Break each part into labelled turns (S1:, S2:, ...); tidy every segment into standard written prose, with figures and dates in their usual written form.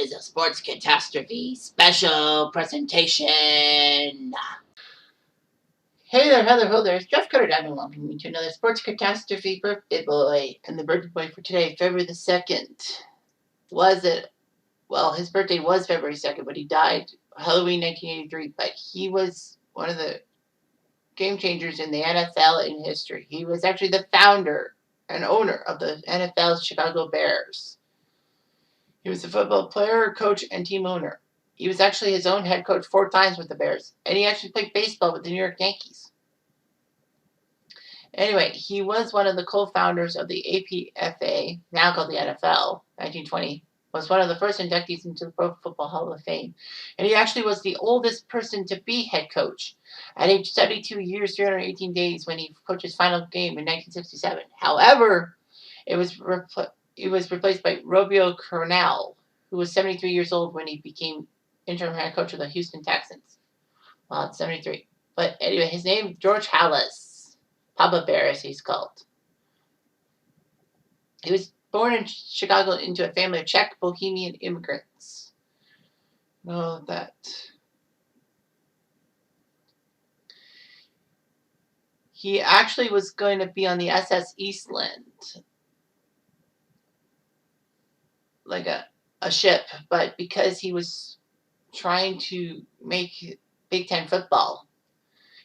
S1: is a sports catastrophe special presentation. Hey there, Heather, ho there. It's Jeff Cutter Diamond welcoming you to another sports catastrophe birthday boy. And the birthday boy for today, February the 2nd, his birthday was February 2nd, but he died Halloween 1983. But he was one of the game changers in the NFL in history. He was actually the founder and owner of the NFL's Chicago Bears. He was a football player, coach, and team owner. He was actually his own head coach 4 times with the Bears, and he actually played baseball with the New York Yankees. Anyway, he was one of the co-founders of the APFA, now called the NFL, 1920, was one of the first inductees into the Pro Football Hall of Fame. And he actually was the oldest person to be head coach at age 72 years, 318 days when he coached his final game in 1967. However, it was replaced by Robio Cornell, who was 73 years old when he became interim head coach of the Houston Texans. Well, it's 73. But anyway, his name, George Halas. Papa Bear, as he's called. He was born in Chicago into a family of Czech Bohemian immigrants. Know that. He actually was going to be on the SS Eastland, like a ship, but because he was trying to make Big Ten football,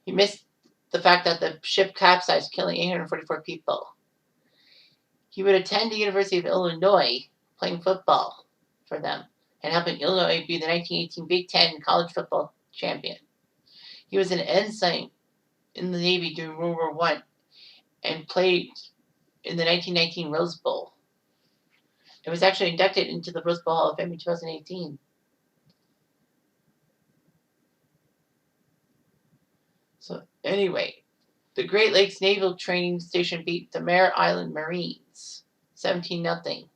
S1: he missed the fact that the ship capsized, killing 844 people. He would attend the University of Illinois, playing football for them, and helping Illinois be the 1918 Big Ten college football champion. He was an ensign in the Navy during World War I and played in the 1919 Rose Bowl. It was actually inducted into the Rose Bowl Hall of Fame in 2018. So anyway, the Great Lakes Naval Training Station beat the Mare Island Marines 17-0.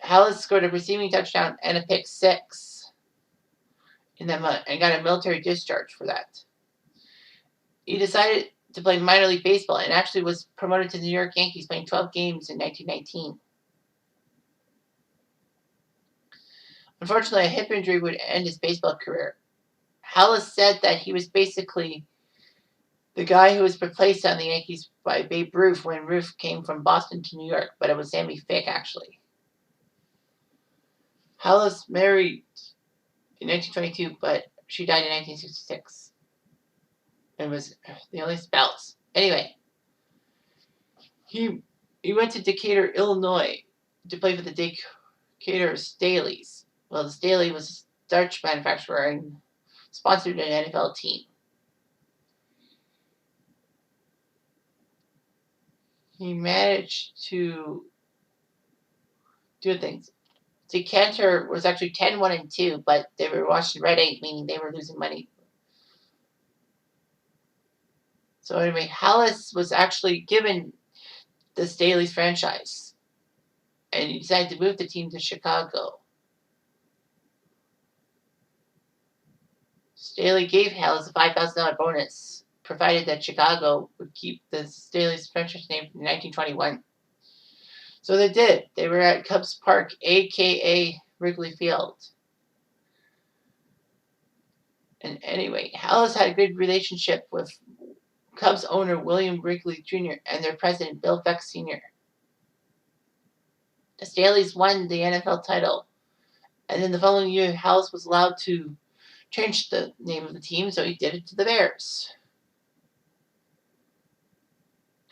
S1: Halas scored a receiving touchdown and a pick 6 in that month and got a military discharge for that. He decided to play minor league baseball and actually was promoted to the New York Yankees, playing 12 games in 1919. Unfortunately, a hip injury would end his baseball career. Halas said that he was basically the guy who was replaced on the Yankees by Babe Ruth when Ruth came from Boston to New York, but it was Sammy Fick, actually. Halas married in 1922, but she died in 1966. It was the only spouse. Anyway, he went to Decatur, Illinois to play for the Decatur Staleys. Well, the Staley was a starch manufacturer and sponsored an NFL team. He managed to do things. Decatur was actually 10-1-2, but they were watching Red 8, meaning they were losing money. So anyway, Halas was actually given the Staley's franchise, and he decided to move the team to Chicago. Staley gave Halas a $5,000 bonus, provided that Chicago would keep the Staley's franchise name from 1921. So they did. They were at Cubs Park, a.k.a. Wrigley Field. And anyway, Halas had a good relationship with Cubs owner William Wrigley Jr. and their president Bill Veeck Sr. The Staleys won the NFL title, and then the following year, Halas was allowed to change the name of the team, so he did it to the Bears.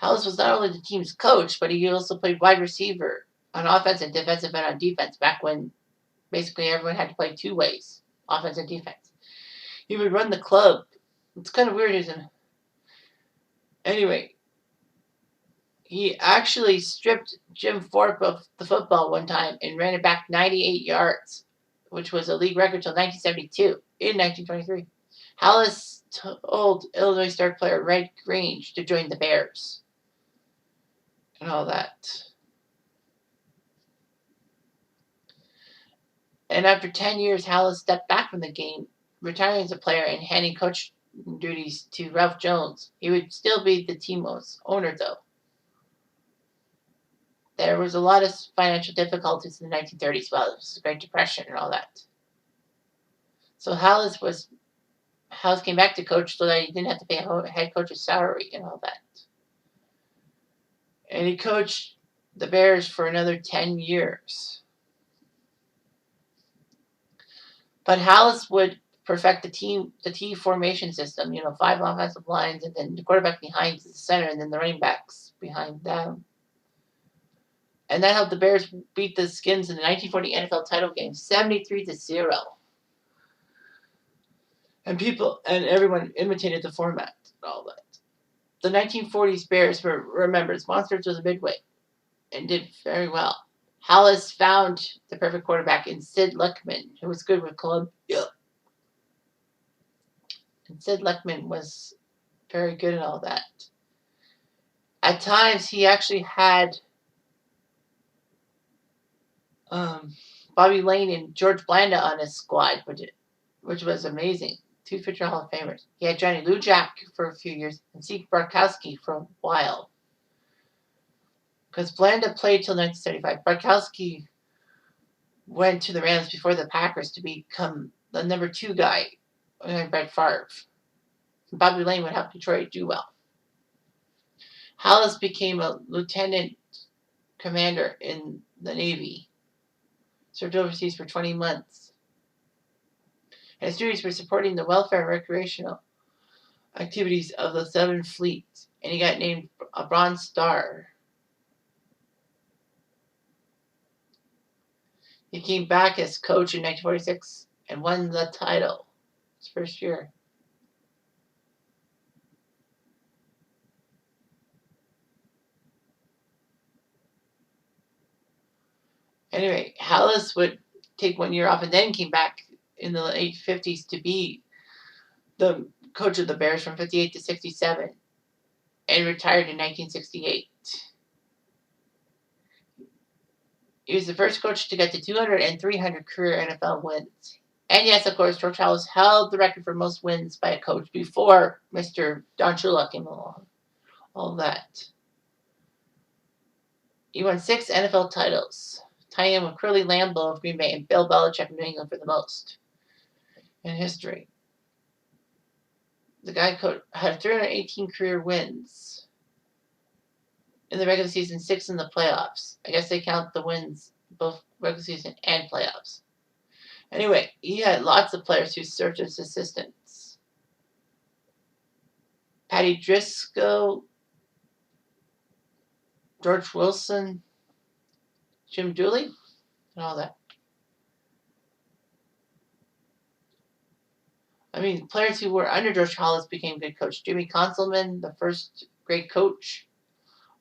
S1: Halas was not only the team's coach, but he also played wide receiver on offense and defensive end on defense back when basically everyone had to play 2 ways, offense and defense. He would run the club. It's kind of weird, isn't it? Anyway, he actually stripped Jim Thorpe of the football one time and ran it back 98 yards, which was a league record until 1972. In 1923, Halas told Illinois star player Red Grange to join the Bears and all that. And after 10 years, Halas stepped back from the game, retiring as a player and handing coach duties to Ralph Jones. He would still be the team's owner, though. there was a lot of financial difficulties in the 1930s. Well, it was the Great Depression and all that. So Halas came back to coach so that he didn't have to pay a head coach's salary and all that. And he coached the Bears for another 10 years. But Halas would perfect the T formation system, 5 offensive lines, and then the quarterback behind the center, and then the running backs behind them. And that helped the Bears beat the Skins in the 1940 NFL title game, 73-0. And everyone imitated the format and all that. The 1940s Bears were remembered as monsters of the Midway and did very well. Halas found the perfect quarterback in Sid Luckman, who was good with Columbia. And Sid Luckman was very good at all that. At times, he actually had Bobby Lane and George Blanda on his squad, which was amazing. 2 future Hall of Famers. He had Johnny Lujak for a few years and Zeke Barkowski for a while. Because Blanda played till 1975. Barkowski went to the Rams before the Packers to become the number 2 guy, Brett Favre. Bobby Lane would help Detroit do well. Halas became a lieutenant commander in the Navy. Served overseas for 20 months. And his duties were supporting the welfare and recreational activities of the Southern Fleet. And he got named a Bronze Star. He came back as coach in 1946 and won the title his first year. Anyway, Halas would take 1 year off and then came back in the late 50s to be the coach of the Bears from 58 to 67 and retired in 1968. He was the first coach to get to 200 and 300 career NFL wins. And yes, of course, George Halas held the record for most wins by a coach before Mr. Don Shula came along. All that. He won 6 NFL titles, tying in with Curly Lambeau of Green Bay and Bill Belichick of New England for the most in history. The guy had 318 career wins in the regular season, 6 in the playoffs. I guess they count the wins, both regular season and playoffs. Anyway, he had lots of players who served as assistants. Patty Driscoll, George Wilson, Jim Dooley, and all that. I mean, players who were under George Halas became good coach. Jimmy Conselman, the first great coach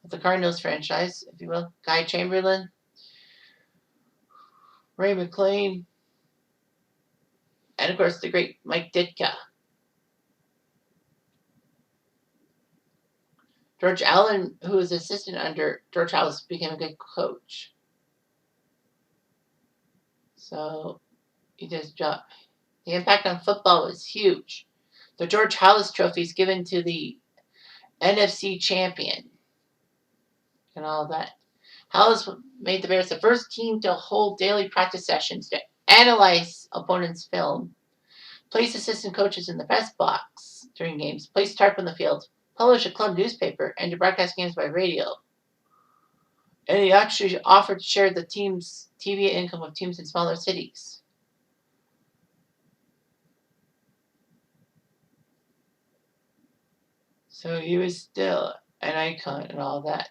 S1: of the Cardinals franchise, if you will. Guy Chamberlain, Ray McLean, and of course the great Mike Ditka. George Allen, who was assistant under George Halas, became a good coach. So he did his job. The impact on football was huge. The George Halas Trophy is given to the NFC champion and all that. Halas made the Bears the first team to hold daily practice sessions to analyze opponents' film, place assistant coaches in the press box during games, place tarp on the field, publish a club newspaper, and to broadcast games by radio. And he actually offered to share the team's TV income with teams in smaller cities. So he was still an icon and all that.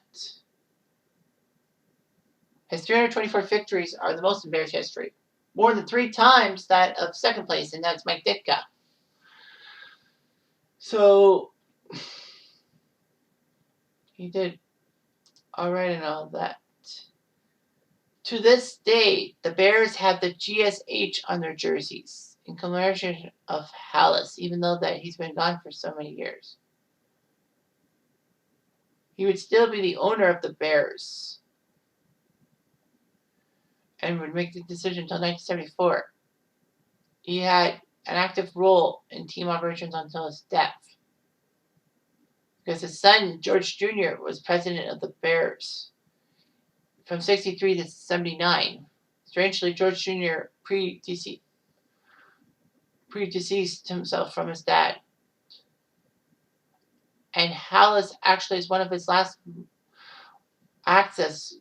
S1: His 324 victories are the most in Bears history. More than 3 times that of second place, and that's Mike Ditka. So he did all right and all that. To this day, the Bears have the GSH on their jerseys in commemoration of Halas, even though that he's been gone for so many years. He would still be the owner of the Bears and would make the decision until 1974. He had an active role in team operations until his death, because his son, George Jr., was president of the Bears. from 63 to 79. Strangely, George Jr. predeceased himself from his dad. And Halas actually is one of his last acts as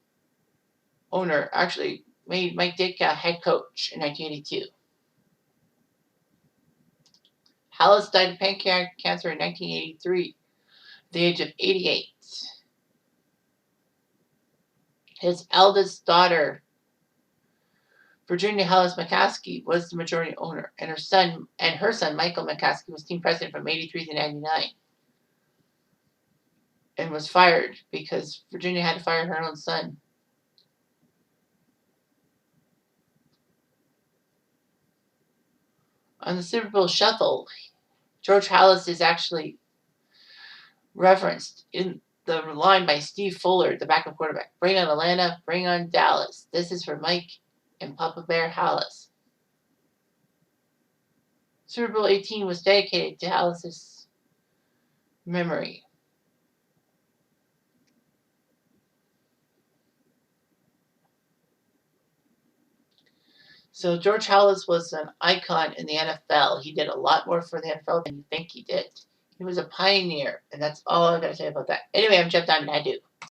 S1: owner, actually made Mike Ditka head coach in 1982. Halas died of pancreatic cancer in 1983, at the age of 88. His eldest daughter, Virginia Halas McCaskey, was the majority owner, and her son Michael McCaskey was team president from 83 to 99, and was fired because Virginia had to fire her own son. On the Super Bowl shuffle, George Halas is actually referenced in the line by Steve Fuller, the backup quarterback. Bring on Atlanta, bring on Dallas. This is for Mike and Papa Bear Halas. Super Bowl 18 was dedicated to Halas' memory. So George Halas was an icon in the NFL. He did a lot more for the NFL than you think he did. He was a pioneer, and that's all I've got to say about that. Anyway, I'm Jeff Diamond. I do.